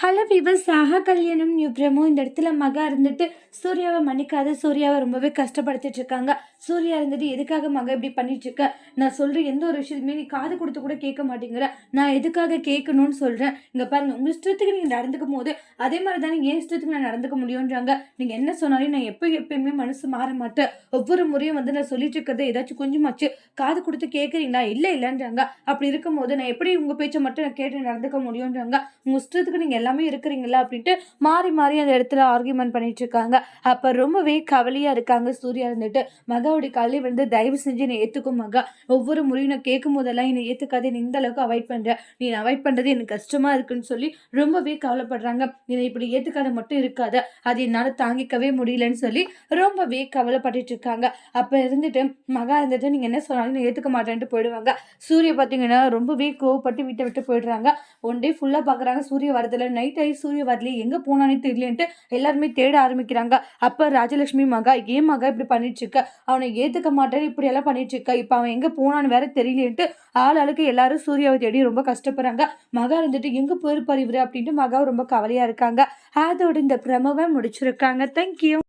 Hello viewers, சாகா கல்யாணம் new promo. இந்த இடத்துல மகா இருந்துட்டு சூர்யாவை மன்னிக்காத, சூர்யாவை ரொம்பவே கஷ்டப்படுத்திட்டு இருக்காங்க. சூர்யா இருந்துட்டு எதுக்காக மகா இப்படி பண்ணிட்டு இருக்க, நான் சொல்றேன் எந்த ஒரு விஷயத்துமே நீ காது கொடுத்து கூட கேட்க மாட்டேங்கிற, நான் எதுக்காக கேட்கணும்னு சொல்றேன். இங்க பாருங்க, உங்க இஷ்டத்துக்கு நீங்க நடந்துக்கும் போது அதே மாதிரி தானே என் இஷ்டத்துக்கு நான் நடந்துக்க முடியும்ன்றாங்க. நீங்க என்ன சொன்னாலும் நான் எப்பயுமே மனசு மாற மாட்டேன். ஒவ்வொரு முறையும் நான் சொல்லிட்டு இருக்கிறத ஏதாச்சும் கொஞ்சமாச்சு காது கொடுத்து கேட்குறீங்களா? இல்லைன்றாங்க. அப்படி இருக்கும் போது நான் எப்படி உங்க பேச்சை மட்டும் நான் கேட்டு நடந்துக்க முடியும்ன்றாங்க. உங்க இஷ்டத்துக்கு நீங்க எல்லாமே இருக்கிறீங்களா அப்படின்ட்டு மாறி மாறி அந்த இடத்துல ஆர்கியூமெண்ட் பண்ணிட்டு இருக்காங்க. அப்ப ரொம்பவே கவலையா இருக்காங்க சூர்யா இருந்துட்டு. மகாவுடைய காலையை வந்து தயவு செஞ்சு என்னை ஏத்துக்கும் மகா, ஒவ்வொரு முறையும் நான் கேட்கும் போதெல்லாம் என்னை ஏத்துக்காதே, நீ இந்த அளவுக்கு அவாய்ட் பண்ற, நீ அவாய்ட் பண்றது எனக்கு கஷ்டமா இருக்குன்னு சொல்லி ரொம்பவே கவலைப்படுறாங்க. என்னை இப்படி ஏத்துக்காத மட்டும் இருக்காத, அது என்னால தாங்கிக்கவே முடியலன்னு சொல்லி ரொம்பவே கவலைப்பட்டுட்டு இருக்காங்க. அப்ப இருந்துட்டு மகா இருந்துட்டு நீங்க என்ன சொன்னாலும் நான் ஏத்துக்க மாட்டேன்ட்டு போயிடுவாங்க. சூரிய பாத்தீங்கன்னா ரொம்பவே கோவப்பட்டு வீட்டை விட்டு போயிடுறாங்க. ஒன் டே ஃபுல்லா பாக்குறாங்க சூரிய வரதுல, நைட் ஆகி சூரிய வரலையே, எங்க போனானே தெரியலன்ட்டு எல்லாருமே தேட ஆரம்பிக்கிறாங்க. அப்ப ராஜலட்சுமி மகா, ஏன் மகா இப்படி பண்ணிட்டு இருக்க, அவனை ஏத்துக்க மாட்டேன்னு இப்படி எல்லாம் பண்ணிட்டு இருக்க, இப்ப அவன் எங்க போனான்னு வேற தெரியலன்ட்டு ஆளுக்கு எல்லாரும் சூர்யாவை தேடி ரொம்ப கஷ்டப்படுறாங்க. மகா இருந்துட்டு எங்க போயிருப்பாரு இவரு அப்படின்ட்டு மகா ரொம்ப கவலையா இருக்காங்க. அதோட இந்த பிரமவை முடிச்சிருக்காங்க. தேங்க்யூ.